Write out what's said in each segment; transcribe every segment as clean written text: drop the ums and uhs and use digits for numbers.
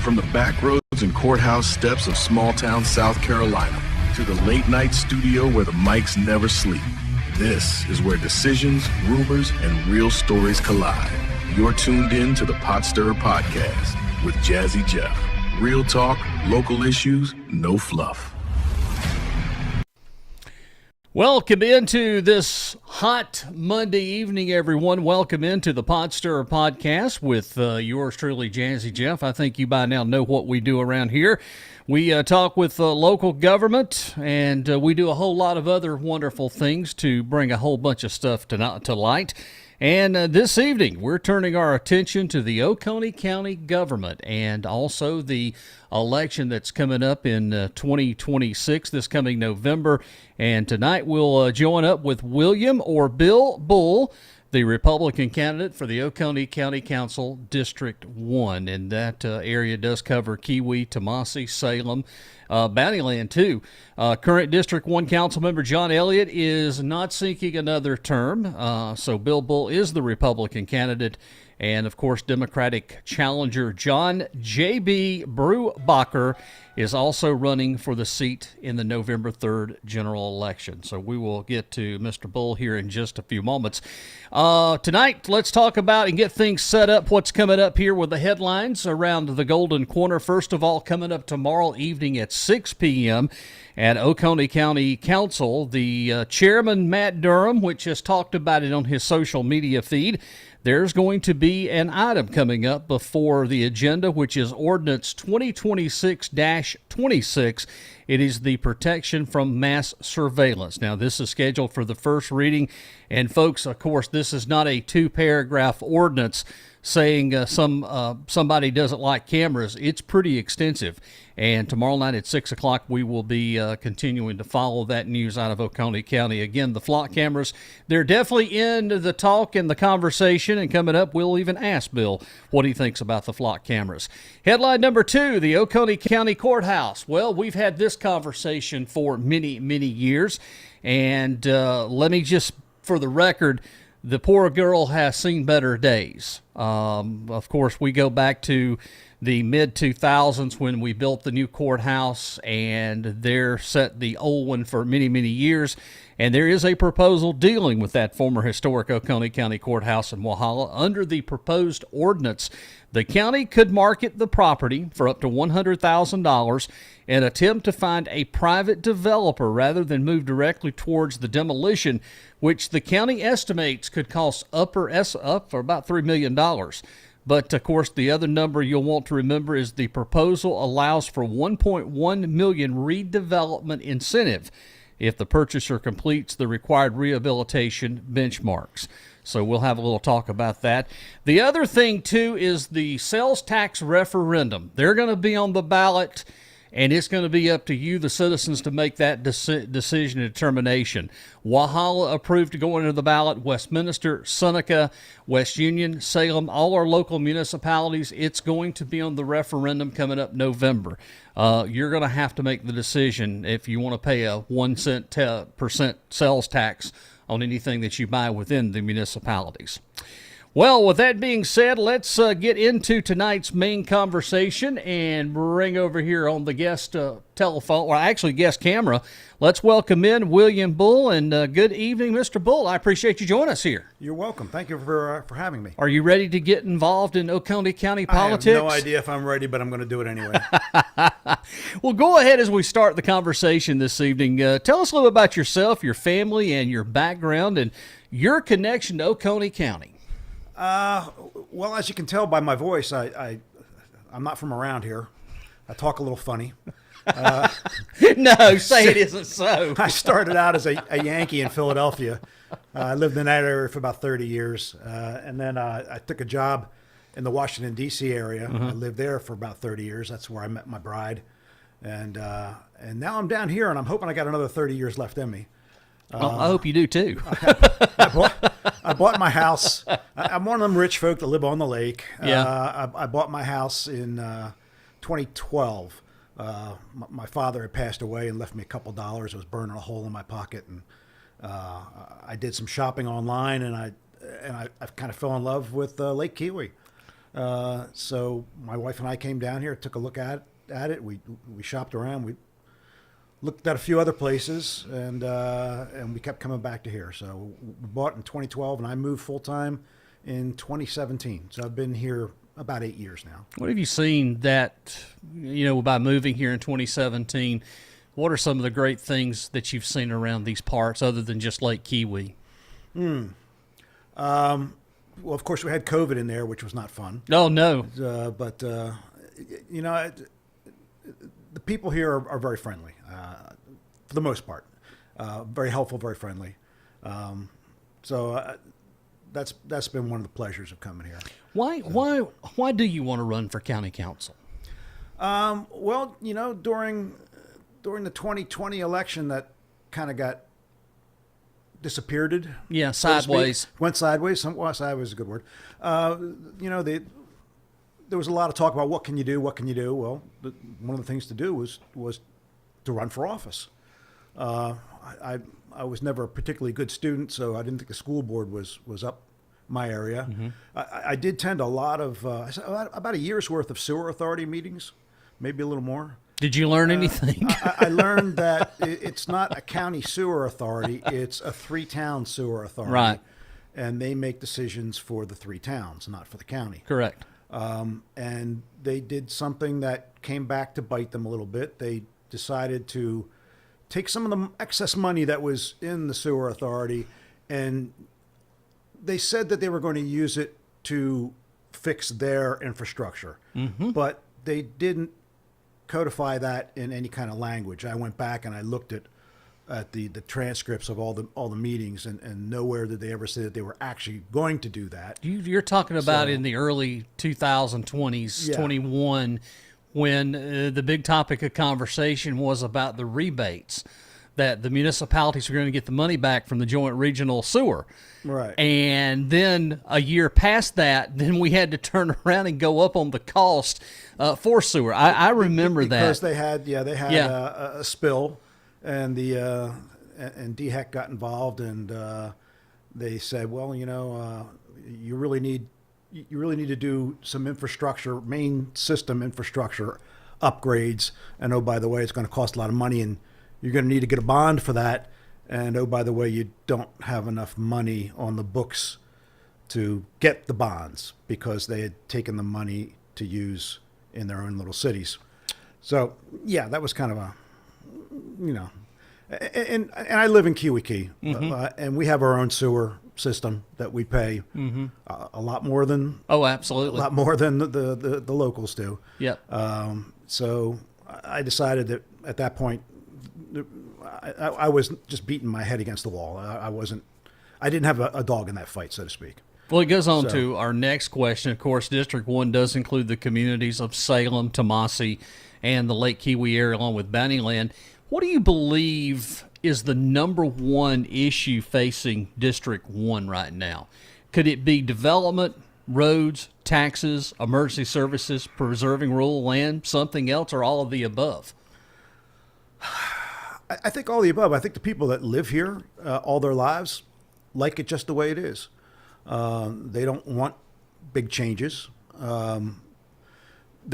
From the back roads and courthouse steps of small-town South Carolina to the late-night studio where the mics never sleep, this is where decisions, rumors, and real stories collide. You're tuned in to the Pot Stirrer Podcast with Jazzy Jeff. Real talk, local issues, no fluff. Welcome into this hot Monday evening, everyone. Welcome into the Pot Stirrer Podcast with yours truly, Jazzy Jeff. I think you by now know what we do around here. We talk with local government, and we do a whole lot of other wonderful things to bring a whole bunch of stuff to light. And this evening, we're turning our attention to the Oconee County government and also the election that's coming up in 2026, this coming November. And tonight, we'll join up with William or Bill Bull, the Republican candidate for the Oconee County Council District 1. And that area does cover Keowee, Tomasee, Salem, Bountyland, too. Current District 1 council member John Elliott is not seeking another term. So Bill Bull is the Republican candidate. And, of course, Democratic challenger John J.B. Brubacher is also running for the seat in the November 3rd general election. So we will get to Mr. Bull here in just a few moments. Tonight, let's talk about and get things set up, what's coming up here with the headlines around the Golden Corner. First of all, coming up tomorrow evening at 6 p.m., at Oconee County Council, the chairman, Matt Durham, which has talked about it on his social media feed, there's going to be an item coming up before the agenda, which is Ordinance 2026-26. It is the protection from mass surveillance. Now, this is scheduled for the first reading. And, folks, of course, this is not a two-paragraph ordinance saying somebody doesn't like cameras. It's pretty extensive. And tomorrow night at 6 o'clock, we will be continuing to follow that news out of Oconee County. Again, the flock cameras, they're definitely in the talk and the conversation. And coming up, we'll even ask Bill what he thinks about the flock cameras. Headline number 2, the Oconee County Courthouse. Well, we've had this conversation for many, many years. And let me just, for the record, the poor girl has seen better days. Of course, we go back to the mid-2000s when we built the new courthouse, and there set the old one for many, many years. And there is a proposal dealing with that former historic Oconee County Courthouse in Walhalla. Under the proposed ordinance, the county could market the property for up to $100,000 and attempt to find a private developer rather than move directly towards the demolition, which the county estimates could cost up for about $3 million. But, of course, the other number you'll want to remember is the proposal allows for $1.1 million redevelopment incentive if the purchaser completes the required rehabilitation benchmarks. So we'll have a little talk about that. The other thing, too, is the sales tax referendum. They're going to be on the ballot, and it's going to be up to you, the citizens, to make that decision and determination. Walhalla approved to go into the ballot. Westminster, Seneca, West Union, Salem, all our local municipalities. It's going to be on the referendum coming up November. You're going to have to make the decision if you want to pay a 1% sales tax on anything that you buy within the municipalities. Well, with that being said, let's get into tonight's main conversation and bring over here on the guest telephone, or actually guest camera. Let's welcome in William Bull, and good evening, Mr. Bull. I appreciate you joining us here. You're welcome. Thank you for having me. Are you ready to get involved in Oconee County politics? I have no idea if I'm ready, but I'm going to do it anyway. Well, go ahead as we start the conversation this evening. Tell us a little bit about yourself, your family, and your background, and your connection to Oconee County. Well, as you can tell by my voice, I'm not from around here. I talk a little funny. No, say it isn't so. I started out as a Yankee in Philadelphia. I lived in that area for about 30 years. And then I took a job in the Washington, D.C. area. I lived there for about 30 years. That's where I met my bride. And now I'm down here, and I'm hoping I got another 30 years left in me. Well, I hope you do, too. I bought my house. I'm one of them rich folk that live on the lake. Yeah. I bought my house in 2012. My father had passed away and left me a couple dollars. It was burning a hole in my pocket, and I did some shopping online, and I kind of fell in love with Lake Keowee. So my wife and I came down here, took a look at it. We shopped around. We looked at a few other places, and we kept coming back to here. So we bought in 2012, and I moved full time in 2017. So I've been here about 8 years now. What have you seen that, by moving here in 2017, what are some of the great things that you've seen around these parts other than just Lake Kiwi? Well, of course, we had COVID in there, which was not fun. Oh, no. But the people here are very friendly, for the most part. Very helpful, very friendly. So that's been one of the pleasures of coming here. Why do you want to run for county council? Well, during the 2020 election, that kind of got disappeared. Yeah, sideways. Went sideways. Sideways is a good word. There was a lot of talk about what can you do. Well, one of the things to do was to run for office. I was never a particularly good student, so I didn't think the school board was up my area. Mm-hmm. I did attend a lot of about a year's worth of sewer authority meetings, maybe a little more. Did you learn anything? I learned that it's not a county sewer authority; it's a 3-town sewer authority, right? And they make decisions for the 3 towns, not for the county. Correct. And they did something that came back to bite them a little bit. They decided to take some of the excess money that was in the sewer authority, and they said that they were going to use it to fix their infrastructure. Mm-hmm. But they didn't codify that in any kind of language. I went back and I looked at the transcripts of all the meetings, and nowhere did they ever say that they were actually going to do that. You're talking about in the early 2020s, yeah. 21, when the big topic of conversation was about the rebates, that the municipalities were going to get the money back from the joint regional sewer. Right. And then a year past that, then we had to turn around and go up on the cost for sewer. I remember because that. Because they had a spill, and and DHEC got involved, and they said, well, you really need to do some infrastructure, main system infrastructure upgrades. And oh, by the way, it's going to cost a lot of money, and you're going to need to get a bond for that. And oh, by the way, you don't have enough money on the books to get the bonds because they had taken the money to use in their own little cities. So yeah, that was kind of and I live in Kiwi, mm-hmm. And we have our own sewer system that we pay mm-hmm. A lot more than absolutely a lot more than the locals do. Yep. So I decided that at that point I was just beating my head against the wall. I didn't have a dog in that fight, so to speak. Well, it goes on to our next question. Of course, District 1 does include the communities of Salem, Tomasi, and the Lake Kiwi area along with Bountyland. What do you believe is the number one issue facing District 1 right now? Could it be development, roads, taxes, emergency services, preserving rural land, something else, or all of the above? I think all the above. I think the people that live here all their lives like it just the way it is. They don't want big changes. There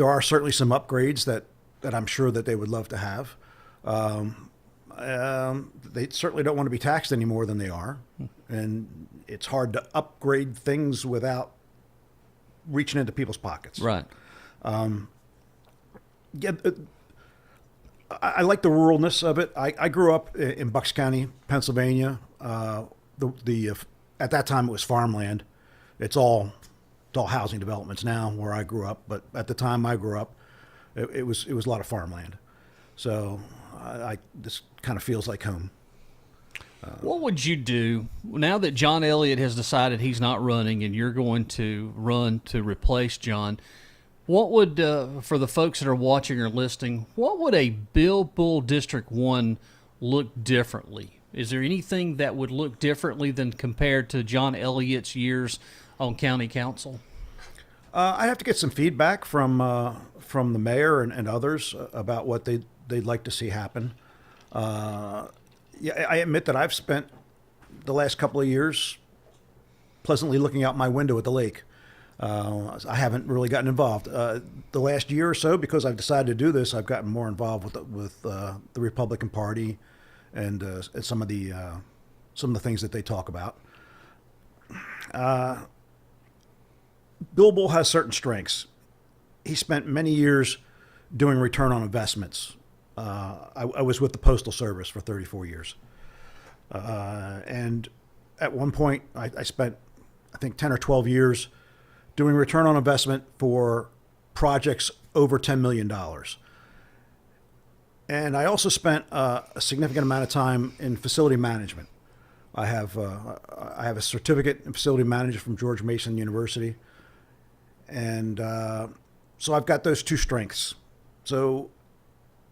are certainly some upgrades that I'm sure that they would love to have. They certainly don't want to be taxed any more than they are. And it's hard to upgrade things without reaching into people's pockets. Right. I like the ruralness of it. I grew up in Bucks County, Pennsylvania. At that time it was farmland. It's all housing developments now where I grew up, but at the time I grew up, it was a lot of farmland. So this kind of feels like home. What would you do now that John Elliott has decided he's not running and you're going to run to replace John? What would, for the folks that are watching or listening, what would a Bill Bull District 1 look differently? Is there anything that would look differently than compared to John Elliott's years on county council? I have to get some feedback from the mayor and others about what they'd like to see happen. I admit that I've spent the last couple of years pleasantly looking out my window at the lake. I haven't really gotten involved. The last year or so, because I've decided to do this, I've gotten more involved with the Republican Party and some of the things that they talk about. Bill Bull has certain strengths. He spent many years doing return on investments. I was with the Postal Service for 34 years. And at one point, I spent, I think, 10 or 12 years doing return on investment for projects over $10 million. And I also spent a significant amount of time in facility management. I have a certificate in facility management from George Mason University. And so I've got those two strengths. So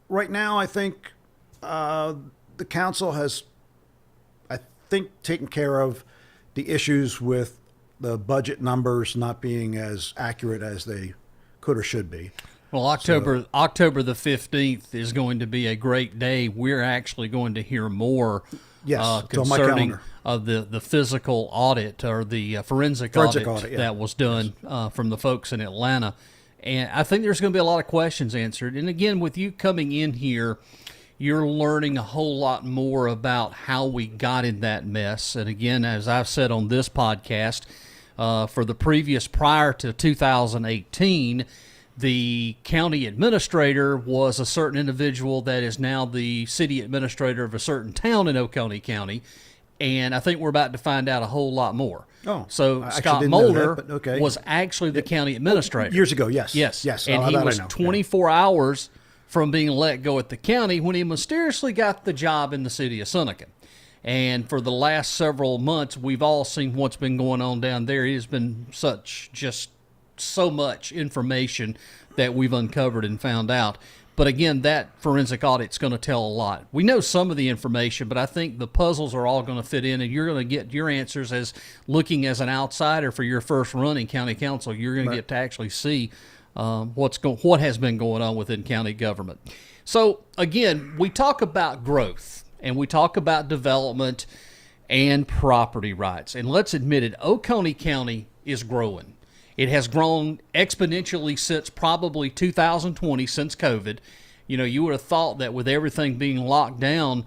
right now, I think the council has, I think, taken care of the issues with the budget numbers not being as accurate as they could or should be. Well, October the 15th is going to be a great day. We're actually going to hear more concerning the physical audit or the forensic audit that was done from the folks in Atlanta. And I think there's going to be a lot of questions answered. And again, with you coming in here, you're learning a whole lot more about how we got in that mess. And again, as I've said on this podcast, for the prior to 2018, the county administrator was a certain individual that is now the city administrator of a certain town in Oconee County. And I think we're about to find out a whole lot more. Oh, so Scott Mulder okay. was actually the county administrator. Years ago, yes. Yes. And he was 24 hours from being let go at the county when he mysteriously got the job in the city of Seneca. And for the last several months, we've all seen what's been going on down there. It has been so much information that we've uncovered and found out. But again, that forensic audit's going to tell a lot. We know some of the information, but I think the puzzles are all going to fit in, and you're going to get your answers as looking as an outsider for your first run in county council. You're going to get to actually see what has been going on within county government. So again, we talk about growth and we talk about development and property rights. And let's admit it, Oconee County is growing. It has grown exponentially since probably 2020, since COVID. You know, you would have thought that with everything being locked down,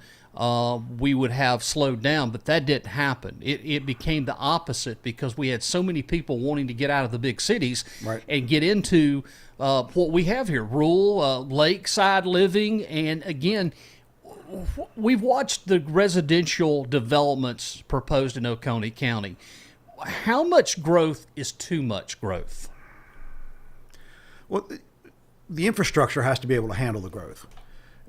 we would have slowed down, but that didn't happen. It became the opposite because we had so many people wanting to get out of the big cities and get into what we have here, rural, lakeside living. And again, we've watched the residential developments proposed in Oconee County. How much growth is too much growth? Well, the infrastructure has to be able to handle the growth.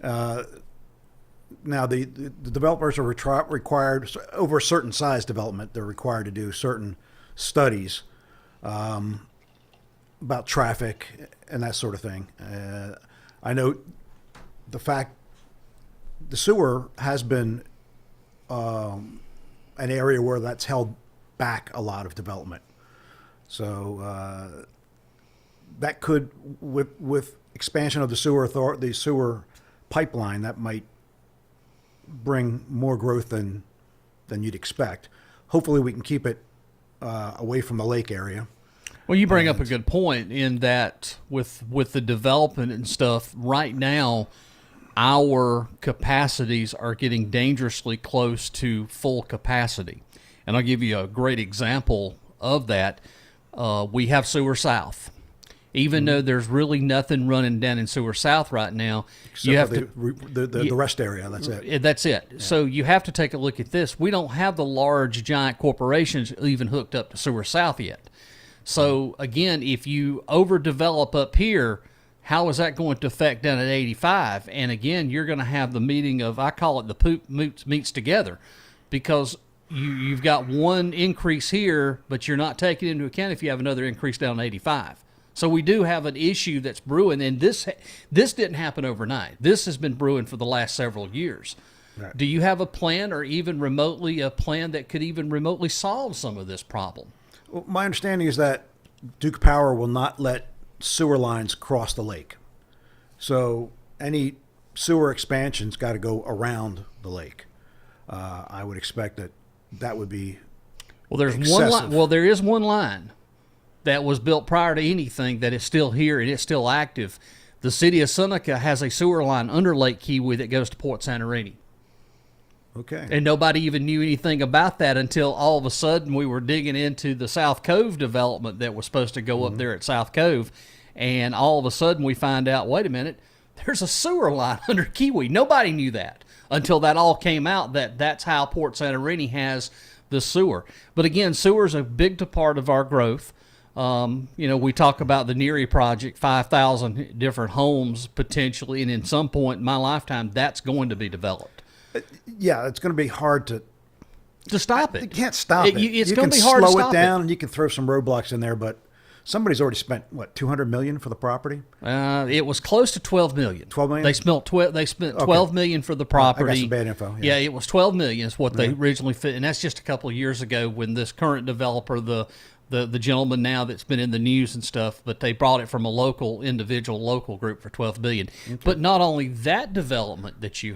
Now, the developers are required, over a certain size development, they're required to do certain studies about traffic and that sort of thing. I know the fact the sewer has been an area where that's held back a lot of development. So that could, with expansion of the sewer pipeline, that might bring more growth than you'd expect. Hopefully we can keep it away from the lake area. Well, you bring up a good point in that with the development and stuff, right now our capacities are getting dangerously close to full capacity. And I'll give you a great example of that. We have Sewer South. Even though there's really nothing running down in Sewer South right now, except you have the rest area. That's it. That's it. Yeah. So you have to take a look at this. We don't have the large, giant corporations even hooked up to Sewer South yet. So again, if you overdevelop up here, how is that going to affect down at 85? And again, you're going to have the meeting of, I call it the poop meets together, because you've got one increase here, but you're not taking into account if you have another increase down at 85. So we do have an issue that's brewing, and this didn't happen overnight. This has been brewing for the last several years. Right. Do you have a plan, or even remotely a plan that could even remotely solve some of this problem? Well, my understanding is that Duke Power will not let sewer lines cross the lake. So any sewer expansion's got to go around the lake. I would expect that would be there's excessive. one line. Well, there is one line that was built prior to anything that is still here and it's still active. The city of Seneca has a sewer line under Lake Kiwi that goes to Port Santorini. Okay. And nobody even knew anything about that until all of a sudden we were digging into the South Cove development that was supposed to go up there at South Cove. And all of a sudden we find out, wait a minute, there's a sewer line under Kiwi. Nobody knew that until that all came out, that's how Port Santorini has the sewer. But again, sewer is a big part of our growth. We talk about the Neary project, 5,000 different homes potentially, and in some point in my lifetime, that's going to be developed. Yeah, it's going to be hard to stop it. You can't stop it. It's you going can to be hard to slow stop it down, and you can throw some roadblocks in there, but somebody's already spent, what, $200 million for the property? It was close to $12 million. $12 million? They spent $12 million for the property. I got some bad info. Yeah, it was $12 million is what they originally fit, and that's just a couple of years ago when this current developer, the gentleman now that's been in the news and stuff, but they brought it from a local group for $12 billion. Okay. But not only that development that you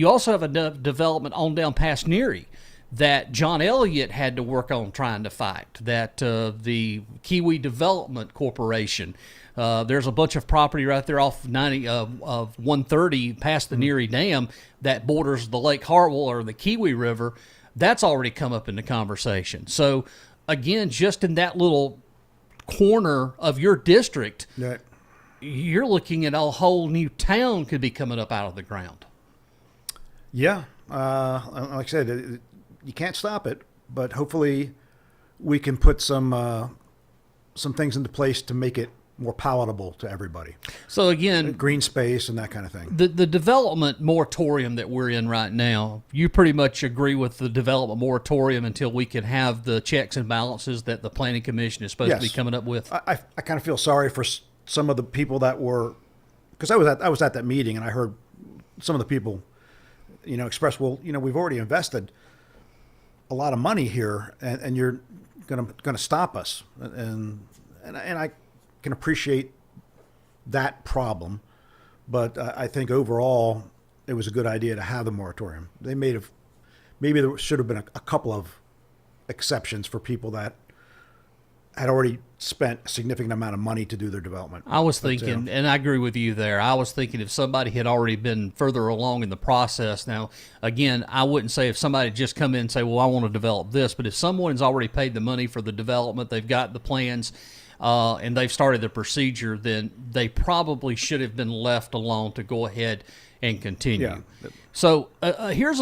also have a development on down past Neary that John Elliott had to work on trying to fight, that the Kiwi Development Corporation, there's a bunch of property right there off of 130 past the Neary Dam that borders the Lake Hartwell or the Kiwi River. That's already come up in the conversation. So again, just in that little corner of your district, you're looking at a whole new town could be coming up out of the ground. Yeah. Like I said, you can't stop it, but hopefully we can put some things into place to make it more palatable to everybody. So again, green space and that kind of thing. The development moratorium that we're in right now, you pretty much agree with the development moratorium until we can have the checks and balances that the Planning Commission is supposed to be coming up with. I kind of feel sorry for some of the people that were, because I was at that meeting and I heard some of the people, express, well, we've already invested a lot of money here, and you're gonna stop us, and I can appreciate that problem, but I think overall it was a good idea to have the moratorium. Maybe there should have been a couple of exceptions for people that had already spent a significant amount of money to do their development. I was thinking, and I agree with you there, I was thinking if somebody had already been further along in the process. Now, again, I wouldn't say if somebody just come in and say, well, I want to develop this, but if someone's already paid the money for the development, they've got the plans, and they've started the procedure, then they probably should have been left alone to go ahead and continue. Yeah. So here's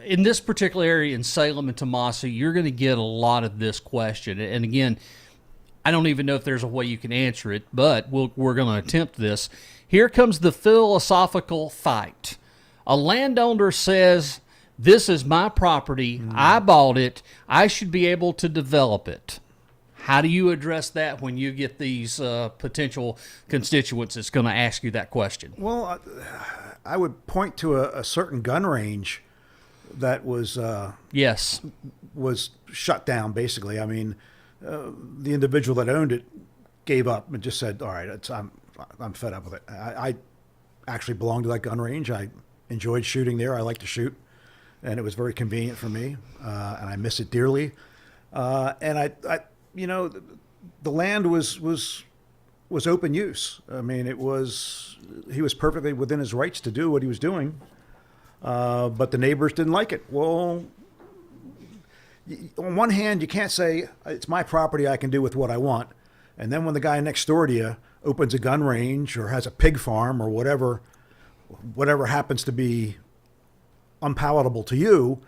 in this particular area in Salem and Tomasi, you're going to get a lot of this question. And again, I don't even know if there's a way you can answer it, but we're going to attempt this. Here comes the philosophical fight. A landowner says, this is my property. I bought it. I should be able to develop it. How do you address that when you get these potential constituents that's going to ask you that question? Well, I would point to a certain gun range that was shut down, basically. I mean, the individual that owned it gave up and just said, all right, I'm fed up with it. I actually belonged to that gun range. I enjoyed shooting there. I like to shoot, and it was very convenient for me, and I miss it dearly. And the land was open use. I mean, he was perfectly within his rights to do what he was doing, but the neighbors didn't like it. Well, on one hand, you can't say it's my property, I can do with what I want, and then when the guy next door to you opens a gun range or has a pig farm or whatever happens to be unpalatable to you,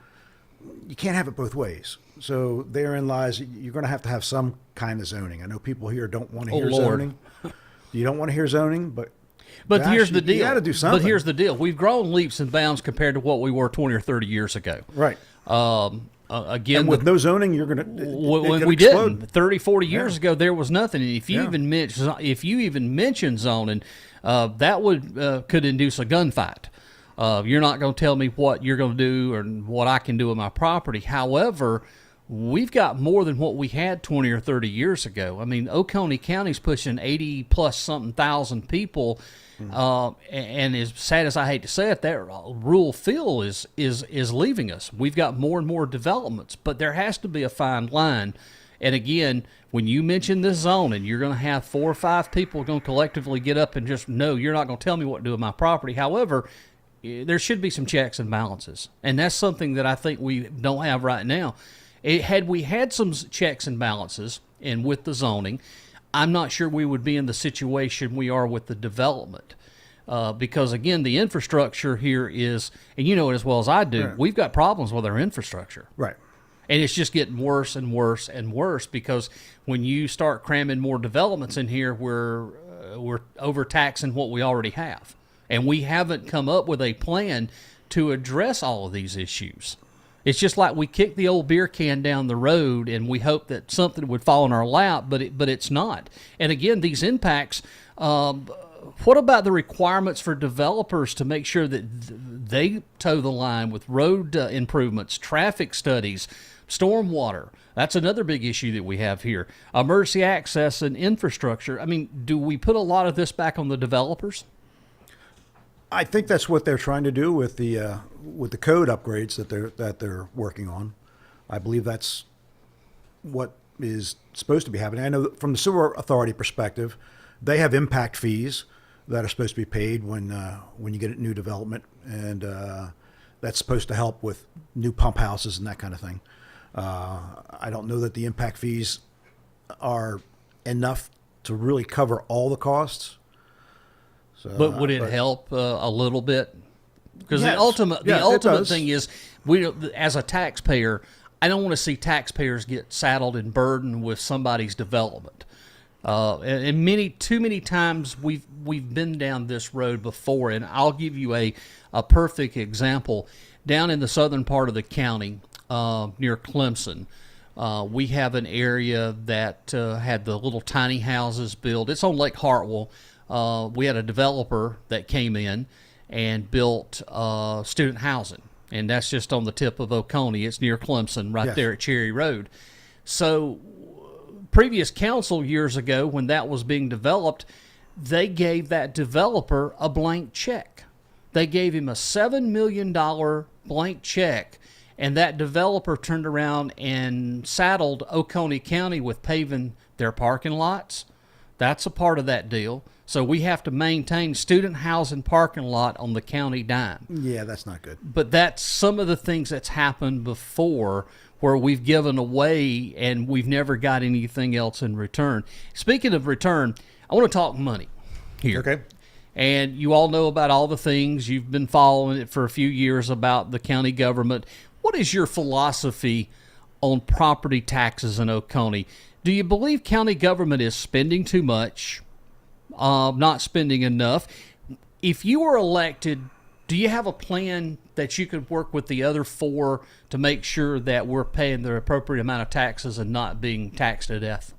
you can't have it both ways. So therein lies, you're going to have some kind of zoning. I know people here don't want to hear zoning. You don't want to hear zoning, but gosh, here's the deal. You got to do something. But here's the deal. We've grown leaps and bounds compared to what we were 20 or 30 years ago. Right. Again, and with no zoning, you're going to when we explode. didn't 30, 40 years ago, there was nothing. And if you even mention zoning, that could induce a gunfight. You're not going to tell me what you're going to do or what I can do with my property. However, we've got more than what we had 20 or 30 years ago. I mean, Oconee County's pushing 80 plus something thousand people. And as sad as I hate to say it, that rural feel is leaving us. We've got more and more developments, but there has to be a fine line. And again, when you mention this zoning, you're going to have 4 or 5 people going to collectively get up and just, no, you're not going to tell me what to do with my property. However, there should be some checks and balances. And that's something that I think we don't have right now. Had we had some checks and balances and with the zoning, I'm not sure we would be in the situation we are with the development. Because, again, the infrastructure here is, and you know it as well as I do, we've got problems with our infrastructure. Right. And it's just getting worse and worse and worse because when you start cramming more developments in here, we're overtaxing what we already have. And we haven't come up with a plan to address all of these issues. It's just like we kick the old beer can down the road and we hope that something would fall in our lap, but it's not. And again, these impacts, what about the requirements for developers to make sure that they toe the line with road improvements, traffic studies, stormwater? That's another big issue that we have here. Emergency access and infrastructure. I mean, do we put a lot of this back on the developers? I think that's what they're trying to do with the code upgrades that they're working on. I believe that's what is supposed to be happening. I know that from the sewer authority perspective, they have impact fees that are supposed to be paid when you get a new development, and that's supposed to help with new pump houses and that kind of thing. I don't know that the impact fees are enough to really cover all the costs. So, but would it help a little bit? Because yes. the ultimate does. thing is, as a taxpayer, I don't want to see taxpayers get saddled and burdened with somebody's development. And too many times we've been down this road before, and I'll give you a perfect example. Down in the southern part of the county, near Clemson, we have an area that had the little tiny houses built. It's on Lake Hartwell. We had a developer that came in and built student housing, and that's just on the tip of Oconee. It's near Clemson, right there at Cherry Road. So previous council years ago, when that was being developed, they gave that developer a blank check. They gave him a $7 million blank check, and that developer turned around and saddled Oconee County with paving their parking lots. That's a part of that deal. So we have to maintain student housing parking lot on the county dime. Yeah, that's not good. But that's some of the things that's happened before where we've given away and we've never got anything else in return. Speaking of return, I want to talk money here. Okay. And you all know about all the things. You've been following it for a few years about the county government. What is your philosophy on property taxes in Oconee? Do you believe county government is spending too much, not spending enough? If you were elected, do you have a plan that you could work with the other 4 to make sure that we're paying the appropriate amount of taxes and not being taxed to death?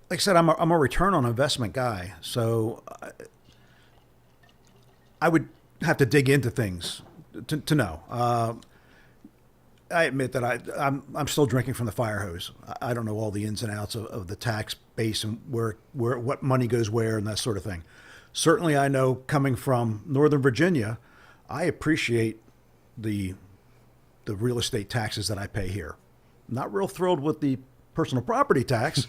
Like I said, I'm a return on investment guy, so I would have to dig into things to know. I admit that I'm still drinking from the fire hose. I don't know all the ins and outs of the tax base and where what money goes where and that sort of thing. Certainly, I know coming from Northern Virginia, I appreciate the real estate taxes that I pay here. Not real thrilled with the personal property tax,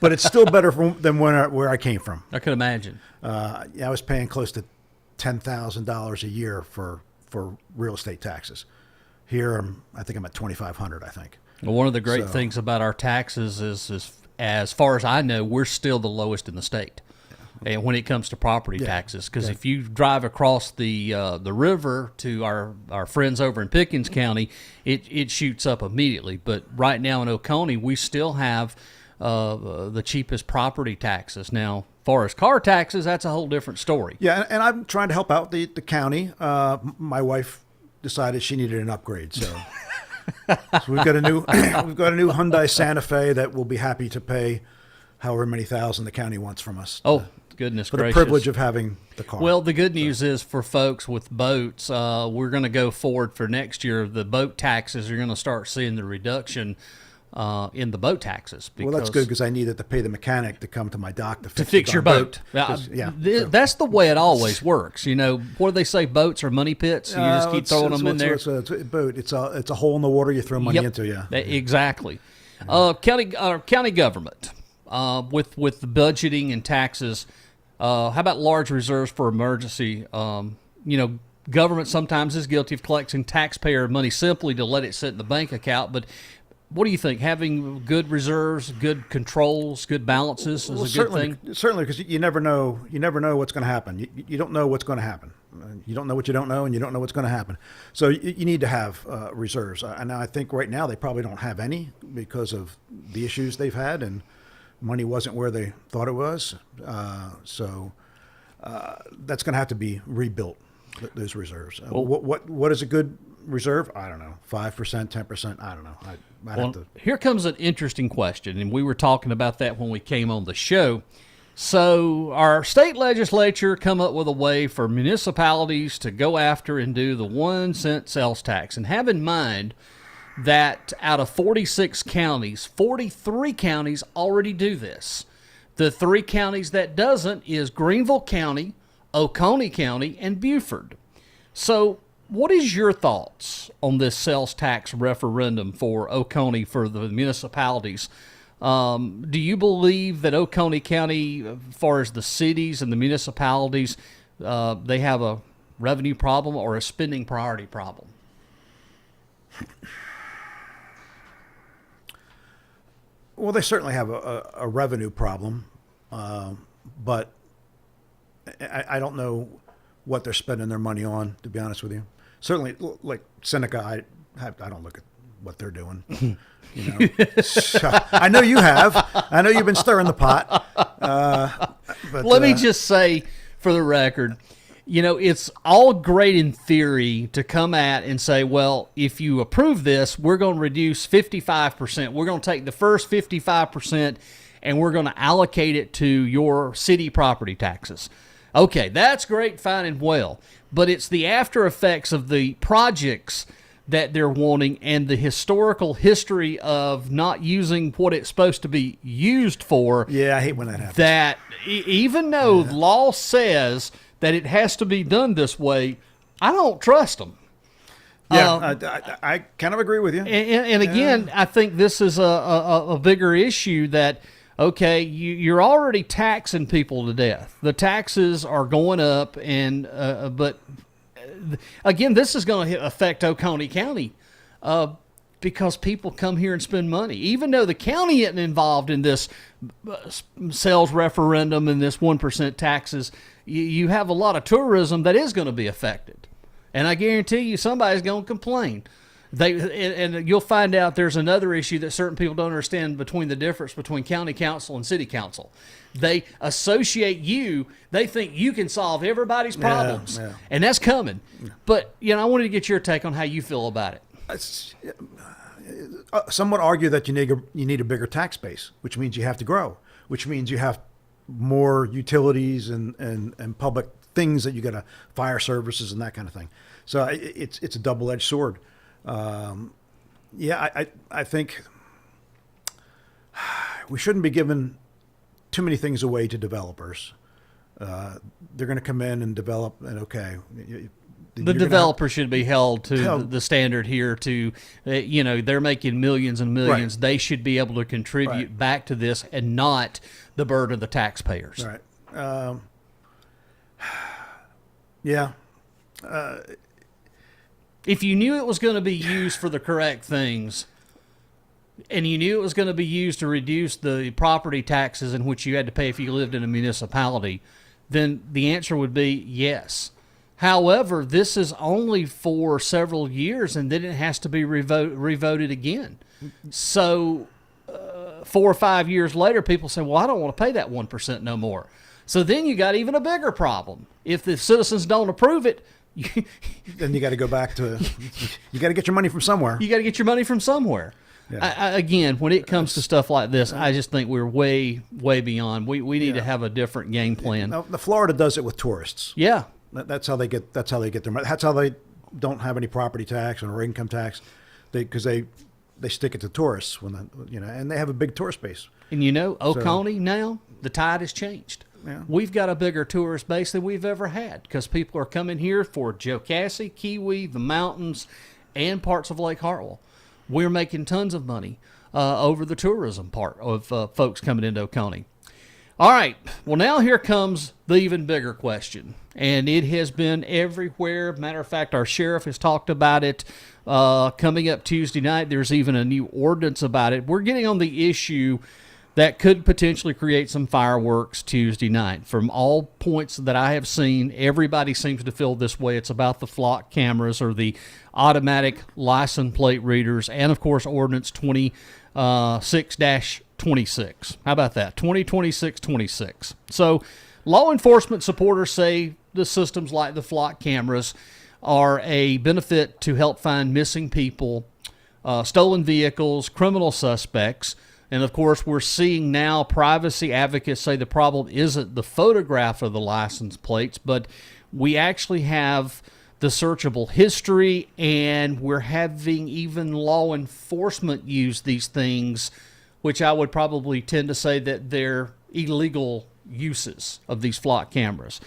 but it's still better than where I came from. I could imagine. I was paying close to $10,000 a year for real estate taxes. Here, I think I'm at $2,500. I think. Well, one of the great things about our taxes is, as far as I know, we're still the lowest in the state. And when it comes to property taxes, because if you drive across the river to our friends over in Pickens County, it shoots up immediately. But right now in Oconee, we still have the cheapest property taxes. Now, as far as car taxes, that's a whole different story. Yeah, and I'm trying to help out the county. My wife decided she needed an upgrade, so we've got a new Hyundai Santa Fe that we'll be happy to pay however many thousand the county wants from us. Oh, goodness for gracious. The privilege of having the car. Well, the good news is for folks with boats, we're going to go forward for next year. The boat taxes are going to start seeing the reduction in the boat taxes. Well, that's good because I needed to pay the mechanic to come to my dock to fix your boat. Yeah, that's the way it always works. You know, what do they say? Boats are money pits. You just keep throwing them in there. It's a boat. It's a hole in the water you throw money into. Yeah, exactly. County government with the budgeting and taxes. How about large reserves for emergency? Government sometimes is guilty of collecting taxpayer money simply to let it sit in the bank account, but what do you think? Having good reserves, good controls, good balances is a good thing? Certainly, because you never know. You never know what's going to happen. You don't know what's going to happen. You don't know what you don't know, and you don't know what's going to happen. So you need to have reserves. And I think right now they probably don't have any because of the issues they've had, and money wasn't where they thought it was. So that's going to have to be rebuilt. Those reserves. Well, what is a good reserve? I don't know. 5%, 10%. I don't know. Here comes an interesting question, and we were talking about that when we came on the show. So our state legislature come up with a way for municipalities to go after and do the 1 cent sales tax. And have in mind that out of 46 counties, 43 counties already do this. The 3 counties that doesn't is Greenville County, Oconee County, and Beaufort. So what is your thoughts on this sales tax referendum for Oconee, for the municipalities? Do you believe that Oconee County, as far as the cities and the municipalities, they have a revenue problem or a spending priority problem? Well, they certainly have a revenue problem, but I don't know what they're spending their money on, to be honest with you. Certainly, like Seneca, I don't look at what they're doing. So, I know you have. I know you've been stirring the pot. But let me just say, for the record, it's all great in theory to come at and say, well, if you approve this, we're going to reduce 55%. We're going to take the first 55% and we're going to allocate it to your city property taxes. Okay, that's great, fine, and well, but it's the after effects of the projects that they're wanting and the historical history of not using what it's supposed to be used for. Yeah, I hate when that happens. That even though law says that it has to be done this way, I don't trust them. Yeah, I kind of agree with you. And again, I think this is a bigger issue that, okay, you're already taxing people to death. The taxes are going up, and but again, this is going to affect Oconee County because people come here and spend money. Even though the county isn't involved in this sales referendum and this 1% taxes, you have a lot of tourism that is going to be affected. And I guarantee you somebody's going to complain. And you'll find out there's another issue that certain people don't understand between the difference between county council and city council. They associate you. They think you can solve everybody's problems, and that's coming. But I wanted to get your take on how you feel about it. Some would argue that you need a bigger tax base, which means you have to grow, which means you have more utilities and public things that you got to fire services and that kind of thing. So it's a double-edged sword. I think we shouldn't be giving too many things away to developers. They're going to come in and develop, and the developer should be held to the standard here. To they're making millions and millions. Right. They should be able to contribute back to this and not the burden of the taxpayers. Right. If you knew it was going to be used for the correct things, and you knew it was going to be used to reduce the property taxes in which you had to pay if you lived in a municipality, then the answer would be yes. However, this is only for several years, and then it has to be revoted again. So 4 or 5 years later, people say, well, I don't want to pay that 1% no more. So then you got even a bigger problem. If the citizens don't approve it, then you got to go back to, you got to get your money from somewhere. You got to get your money from somewhere. Yeah. Again, when it comes to stuff like this, I just think we're way beyond. We need to have a different game plan. Now, Florida does it with tourists. Yeah. That's how they get their money. That's how they don't have any property tax or income tax. Because they they stick it to tourists and they have a big tourist base. And Oconee now, the tide has changed. Yeah. We've got a bigger tourist base than we've ever had because people are coming here for Jocassee, Kiwi, the mountains, and parts of Lake Hartwell. We're making tons of money over the tourism part of folks coming into Oconee. All right. Well, now here comes the even bigger question, and it has been everywhere. Matter of fact, our sheriff has talked about it coming up Tuesday night. There's even a new ordinance about it. We're getting on the issue that could potentially create some fireworks Tuesday night. From all points that I have seen, everybody seems to feel this way. It's about the flock cameras or the automatic license plate readers, and, of course, Ordinance 26-26. How about that? 2026-26. So law enforcement supporters say the systems like the flock cameras are a benefit to help find missing people, stolen vehicles, criminal suspects. And, of course, we're seeing now privacy advocates say the problem isn't the photograph of the license plates, but we actually have the searchable history, and we're having even law enforcement use these things, which I would probably tend to say that they're illegal uses of these flock cameras.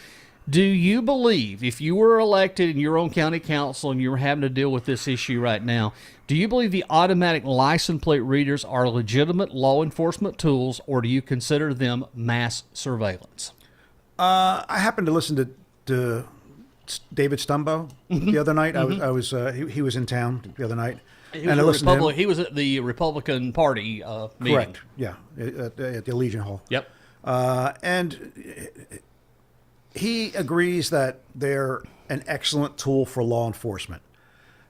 Do you believe, if you were elected in your own county council and you're having to deal with this issue right now, do you believe the automatic license plate readers are legitimate law enforcement tools, or do you consider them mass surveillance? I happened to listen to David Stumbo the other night. He was in town the other night. He was at the Republican Party meeting. Correct. Yeah, at the Legion Hall. Yep. And he agrees that they're an excellent tool for law enforcement.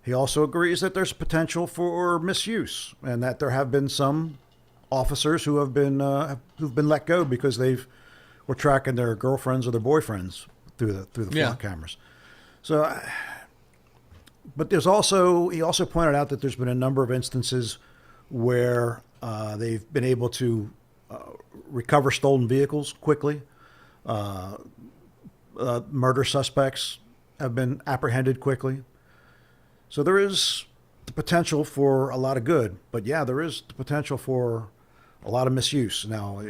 He also agrees that there's potential for misuse, and that there have been some officers who've been let go because were tracking their girlfriends or their boyfriends through the flock cameras. So, but he also pointed out that there's been a number of instances where they've been able to recover stolen vehicles quickly. Murder suspects have been apprehended quickly. So there is the potential for a lot of good, but there is the potential for a lot of misuse. Now,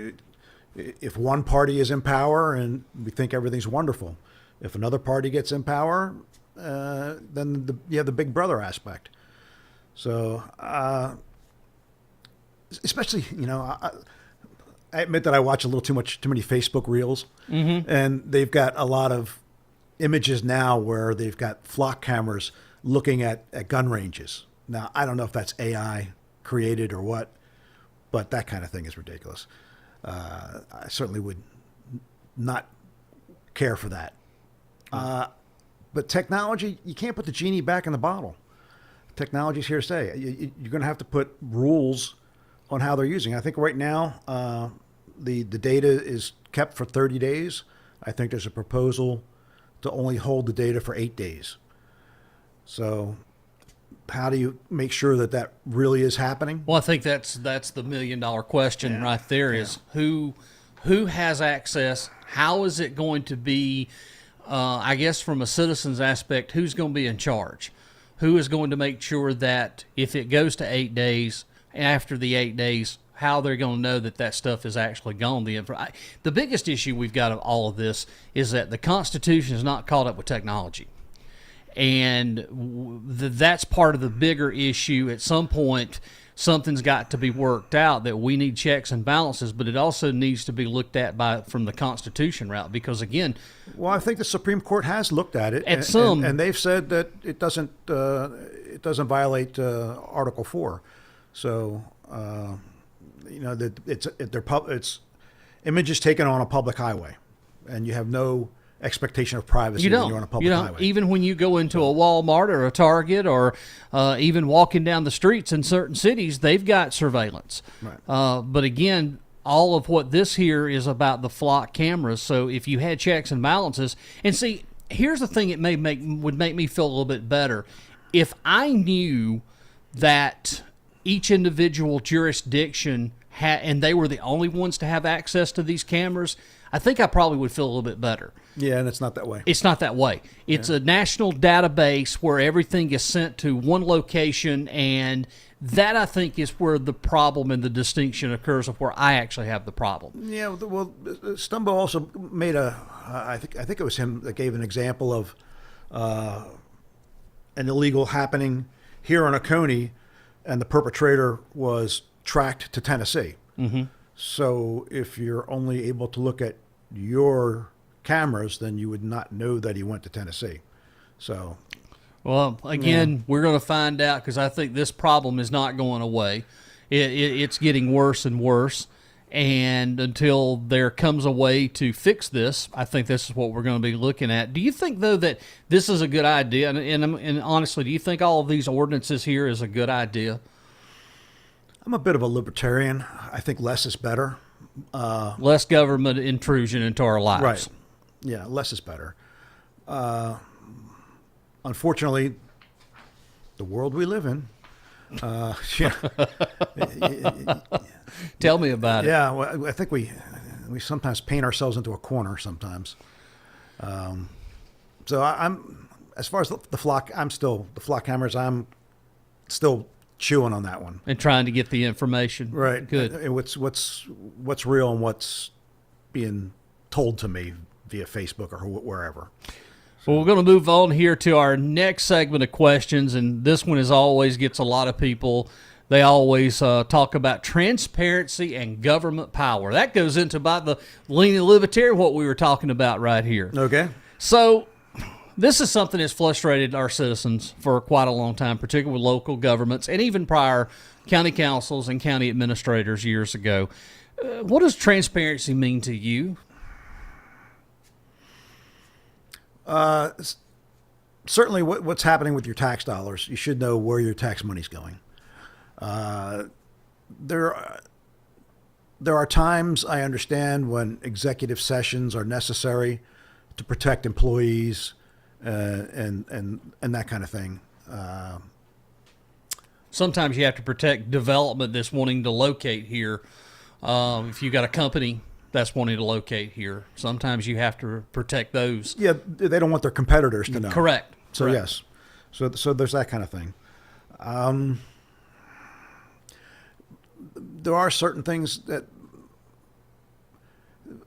if one party is in power and we think everything's wonderful, if another party gets in power, then you have the big brother aspect. So, especially, I admit that I watch a little too many Facebook reels, and they've got a lot of images now where they've got flock cameras looking at gun ranges. Now, I don't know if that's AI created or what, but that kind of thing is ridiculous. I certainly would not care for that. But technology, you can't put the genie back in the bottle. Technology's here to stay. You're going to have to put rules on how they're using. I think right now the data is kept for 30 days. I think there's a proposal to only hold the data for 8 days. So how do you make sure that really is happening? Well, I think that's the $1 million question right there is who has access? How is it going to be, I guess from a citizen's aspect, who's going to be in charge? Who is going to make sure that if it goes to 8 days, after the 8 days, how they're going to know that stuff is actually gone? The biggest issue we've got of all of this is that the Constitution is not caught up with technology. And that's part of the bigger issue. At some point, something's got to be worked out that we need checks and balances, but it also needs to be looked at from the Constitution route because, again... Well, I think the Supreme Court has looked at it, and they've said that it doesn't violate Article 4. So, that it's images taken on a public highway, and you have no expectation of privacy when you're on a public highway. Even when you go into a Walmart or a Target or even walking down the streets in certain cities, they've got surveillance. Right. But again, all of what this here is about the flock cameras. So if you had checks and balances, and see, here's the thing: would make me feel a little bit better if I knew that each individual jurisdiction and they were the only ones to have access to these cameras, I think I probably would feel a little bit better. Yeah, and it's not that way. It's not that way. It's a national database where everything is sent to one location, and that, I think, is where the problem and the distinction occurs of where I actually have the problem. Yeah, well, Stumbo also made I think it was him that gave an example of an illegal happening here in Oconee, and the perpetrator was tracked to Tennessee. Mm-hmm. So if you're only able to look at your cameras, then you would not know that he went to Tennessee. So, well, again, we're going to find out, because I think this problem is not going away. It's getting worse and worse. And until there comes a way to fix this, I think this is what we're going to be looking at. Do you think, though, that this is a good idea? And honestly, do you think all of these ordinances here is a good idea? I'm a bit of a libertarian. I think less is better. Less government intrusion into our lives. Right. Yeah, less is better. Unfortunately, the world we live in. Yeah. Tell me about it. Yeah, well, I think we sometimes paint ourselves into a corner sometimes. So I'm, as far as the flock, the flock cameras, I'm still chewing on that one. And trying to get the information. Right. Good. And what's real and what's being told to me via Facebook or wherever. Well, we're going to move on here to our next segment of questions, and this one always gets a lot of people. They always talk about transparency and government power. That goes into about the leaning libertarian, what we were talking about right here. Okay. So this is something that's frustrated our citizens for quite a long time, particularly with local governments and even prior county councils and county administrators years ago. What does transparency mean to you? Certainly what's happening with your tax dollars, you should know where your tax money's going. There are times, I understand, when executive sessions are necessary to protect employees and that kind of thing. Sometimes you have to protect development that's wanting to locate here. If you got a company that's wanting to locate here, sometimes you have to protect those. Yeah, they don't want their competitors to know. Correct. So Correct. Yes, so there's that kind of thing. There are certain things that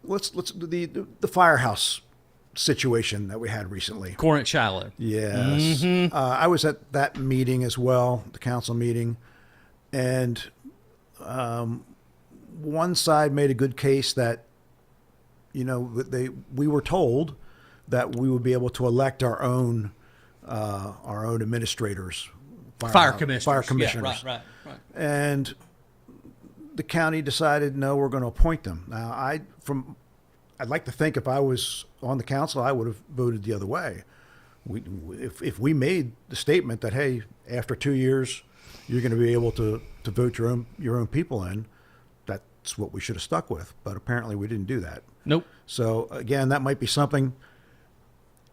let's the firehouse situation that we had recently. Corinth Shiloh. Yes. Mm-hmm. I was at that meeting as well, the council meeting, and one side made a good case that, we were told that we would be able to elect our own administrators, Fire commissioners. commissioners. Yeah, right. And the county decided, no, we're going to appoint them. Now, I'd like to think if I was on the council, I would have voted the other way. If we made the statement that, hey, after 2 years, you're going to be able to vote your own people in, that's what we should have stuck with. But apparently we didn't do that. Nope. So again, that might be something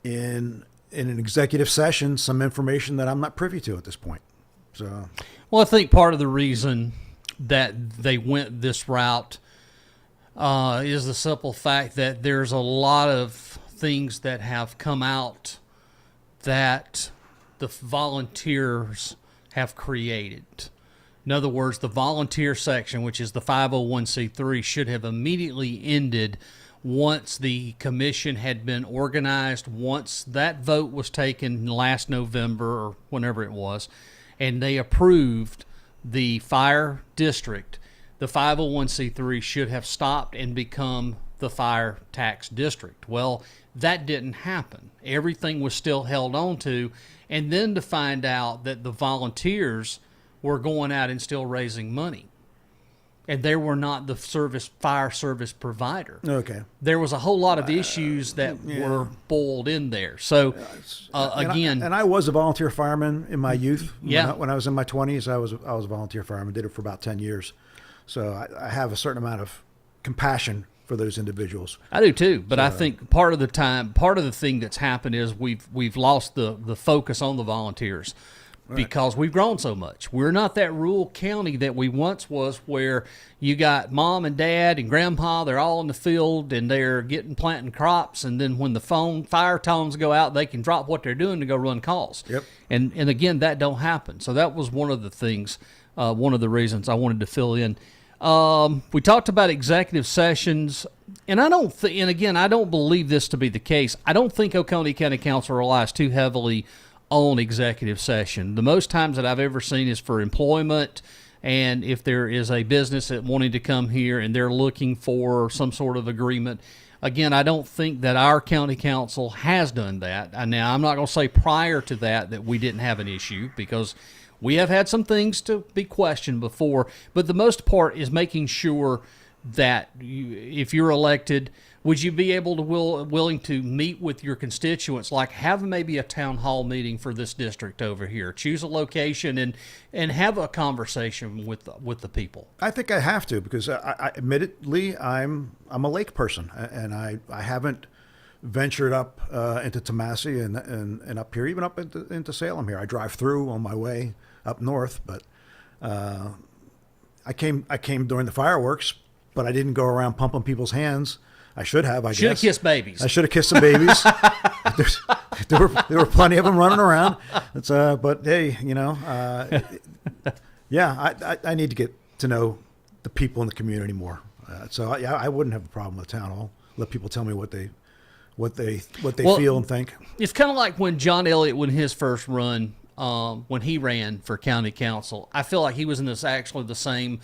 in an executive session, some information that I'm not privy to at this point. So, well, I think part of the reason that they went this route is the simple fact that there's a lot of things that have come out that the volunteers have created. In other words, the volunteer section, which is the 501c3, should have immediately ended once the commission had been organized, once that vote was taken last November or whenever it was, and they approved the fire district. The 501c3 should have stopped and become the fire tax district. Well, that didn't happen. Everything was still held on to, and then to find out that the volunteers were going out and still raising money, and they were not the fire service provider. okay. There was a whole lot of issues that were boiled in there. So again, I was a volunteer fireman in my youth. Yeah. When I was in my 20s, I was a volunteer fireman. Did it for about 10 years. So I have a certain amount of compassion for those individuals. I do too, but I think part of the thing that's happened is we've lost the focus on the volunteers. because we've grown so much. We're not that rural county that we once was, where you got mom and dad and grandpa, they're all in the field and they're planting crops, and then when the fire tones go out, they can drop what they're doing to go run calls. Yep. And again, that don't happen. So that was one of the things, one of the reasons I wanted to fill in. We talked about executive sessions, and I don't believe this to be the case. I don't think Oconee County Council relies too heavily on executive session. The most times that I've ever seen is for employment, and if there is a business that wanting to come here and they're looking for some sort of agreement. Again, I don't think that our county council has done that. Now, I'm not going to say prior to that we didn't have an issue, because we have had some things to be questioned before, but the most part is making sure that if you're elected, would you be able to willing to meet with your constituents, like have maybe a town hall meeting for this district over here, choose a location and have a conversation with the people? I think I have to, because I admittedly I'm a lake person, and I haven't ventured up into Tomassi and up here, even up into Salem here. I drive through on my way up north, but I came during the fireworks, but I didn't go around pumping people's hands. I should have, I guess. Should have kissed babies. I should have kissed some babies. there were plenty of them running around. But hey, yeah, I need to get to know the people in the community more. I wouldn't have a problem with town hall. Let people tell me what they feel and think. It's kind of like when John Elliott, when his first run, when he ran for county council, I feel like he was in actually the same,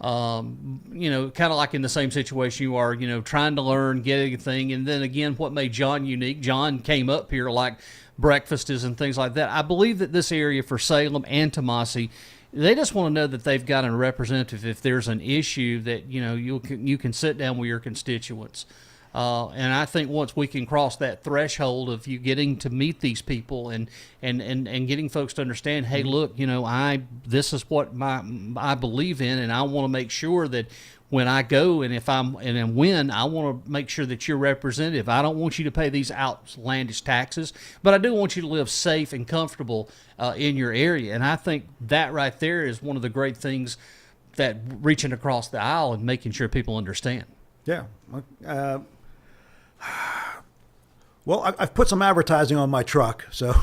kind of like in the same situation you are, trying to learn, get anything. And then again, what made John unique, John came up here like breakfasts and things like that. I believe that this area for Salem and Tomassi, they just want to know that they've got a representative if there's an issue that, you can sit down with your constituents. And I think once we can cross that threshold of you getting to meet these people and getting folks to understand, hey, look, this is what I believe in, and I want to make sure that when I go and when I want to make sure that you're representative. I don't want you to pay these outlandish taxes, but I do want you to live safe and comfortable in your area. And I think that right there is one of the great things that reaching across the aisle and making sure people understand. Yeah. Well, I've put some advertising on my truck, so.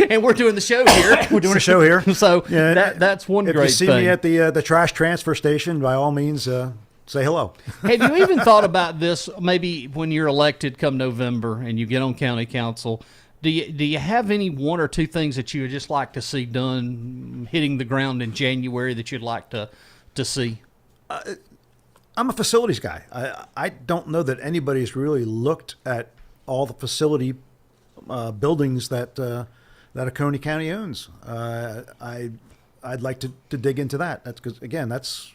And we're doing the show here. We're doing a show here. So yeah, that's one great thing. If you see me at the trash transfer station, by all means, say hello. Have you even thought about this, maybe when you're elected come November and you get on county council, do you have any one or two things that you would just like to see done hitting the ground in January that you'd like to see? I'm a facilities guy. I don't know that anybody's really looked at all the facility buildings that Oconee County owns. I'd like to dig into that. That's because, again, it's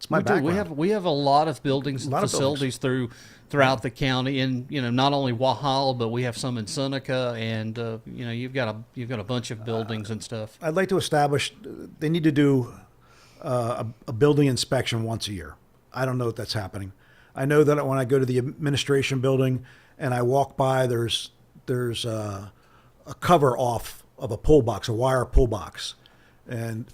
my background. We have a lot of buildings and facilities throughout the county, and not only Walhalla, but we have some in Seneca, and you've got a bunch of buildings and stuff. I'd like to establish. They need to do a building inspection once a year. I don't know if that's happening. I know that when I go to the administration building and I walk by, there's a cover off of a pull box, a wire pull box, and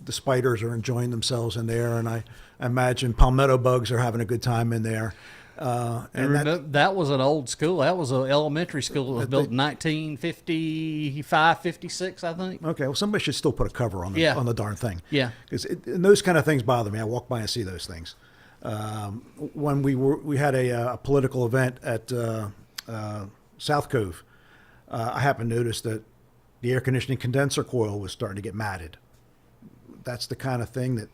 the spiders are enjoying themselves in there, and I imagine palmetto bugs are having a good time in there. That was an old school. That was an elementary school that was built in 1955, 56, I think. Okay, well, somebody should still put a cover on the darn thing. Yeah. Because those kind of things bother me. I walk by and see those things. When we had a political event at South Cove, I happened to notice that the air conditioning condenser coil was starting to get matted. That's the kind of thing that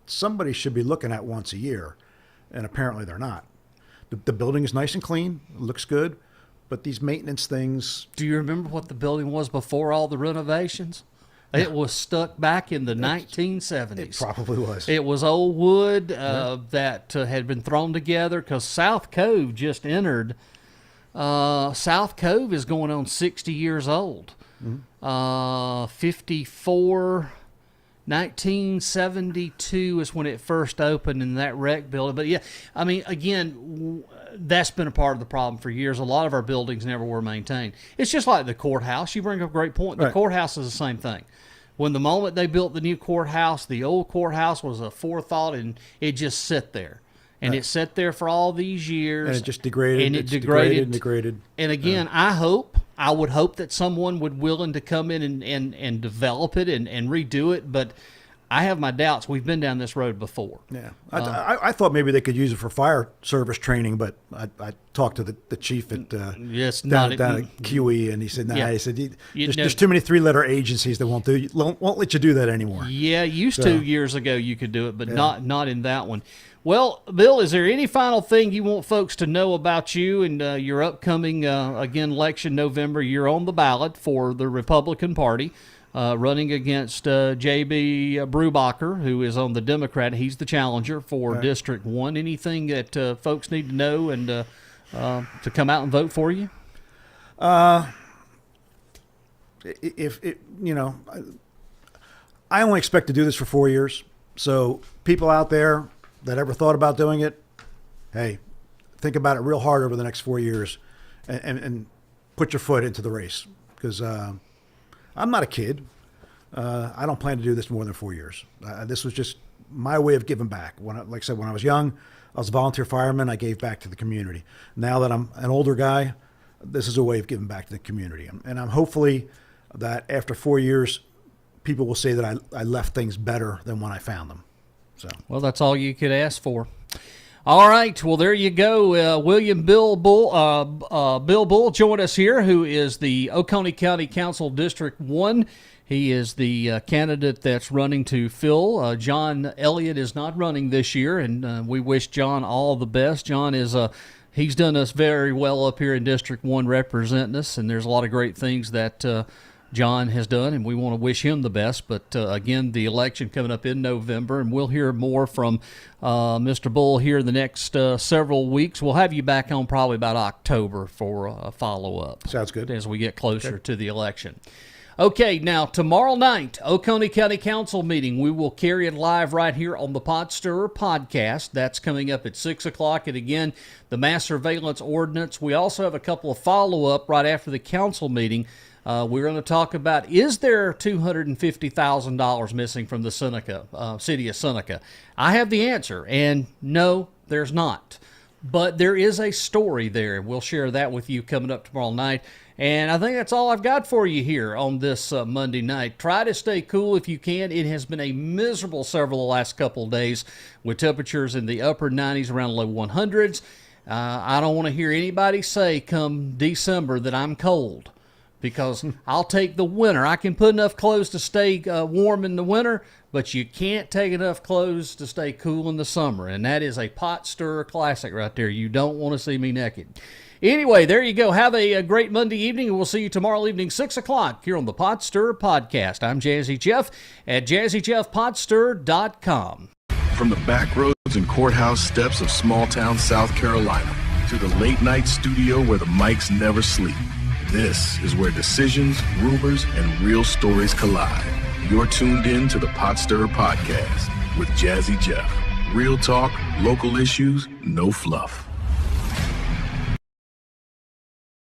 somebody should be looking at once a year, and apparently they're not. The building is nice and clean, looks good, but these maintenance things. Do you remember what the building was before all the renovations? Yeah. It was stuck back in the 1970s. It probably was. It was old wood that had been thrown together because South Cove just entered. South Cove is going on 60 years old. Mm-hmm. 1972 is when it first opened in that rec building. But yeah, I mean, again, that's been a part of the problem for years. A lot of our buildings never were maintained. It's just like the courthouse. You bring up a great point. The courthouse is the same thing. When the moment they built the new courthouse, the old courthouse was a forethought, and it just sat there. And it sat there for all these years. And it just degraded. And it degraded. And again, I would hope that someone would willing to come in and develop it and redo it. But I have my doubts. We've been down this road before. Yeah. I thought maybe they could use it for fire service training, but I talked to the chief at down at QE, and he said, nah, he said, there's too many three-letter agencies that won't let you do that anymore. Yeah, used to years ago you could do it, but not in that one. Well, Bill, is there any final thing you want folks to know about you and your upcoming, election November? You're on the ballot for the Republican Party, running against J.B. Brubacher, who is on the Democrat. He's the challenger for District 1. Anything that folks need to know and to come out and vote for you? I only expect to do this for 4 years. So people out there that ever thought about doing it, hey, think about it real hard over the next 4 years and put your foot into the race, because I'm not a kid. I don't plan to do this more than 4 years. This was just my way of giving back. Like I said, when I was young, I was a volunteer fireman. I gave back to the community. Now that I'm an older guy, this is a way of giving back to the community. And I'm hopefully that after 4 years, people will say that I left things better than when I found them. So. Well, that's all you could ask for. All right. Well, there you go. William Bill Bull joined us here, who is the Oconee County Council District 1. He is the candidate that's running to fill. John Elliott is not running this year, and we wish John all the best. John is he's done us very well up here in District 1 representing us, and there's a lot of great things that John has done, and we want to wish him the best. But again, the election coming up in November, and we'll hear more from Mr. Bull here in the next several weeks. We'll have you back on probably about October for a follow-up. Sounds good. As we get closer to the election. Okay, now tomorrow night, Oconee County Council meeting. We will carry it live right here on the Pot Stirrer podcast. That's coming up at 6 o'clock. And again, the Mass Surveillance Ordinance. We also have a couple of follow-up right after the council meeting. We're going to talk about, is there $250,000 missing from the Seneca, city of Seneca? I have the answer, and no, there's not. But there is a story there. We'll share that with you coming up tomorrow night. And I think that's all I've got for you here on this Monday night. Try to stay cool if you can. It has been a miserable the last couple of days with temperatures in the upper 90s, around low 100s. I don't want to hear anybody say come December that I'm cold, because I'll take the winter. I can put enough clothes to stay warm in the winter, but you can't take enough clothes to stay cool in the summer. And that is a pot stirrer classic right there. You don't want to see me naked. Anyway, there you go. Have a great Monday evening, and we'll see you tomorrow evening, 6 o'clock, here on the Pot Stirrer Podcast. I'm Jazzy Jeff at jazzyjeffpotstirrer.com. From the back roads and courthouse steps of small-town South Carolina to the late-night studio where the mics never sleep, this is where decisions, rumors, and real stories collide. You're tuned in to the Pot Stirrer Podcast with Jazzy Jeff. Real talk, local issues, no fluff.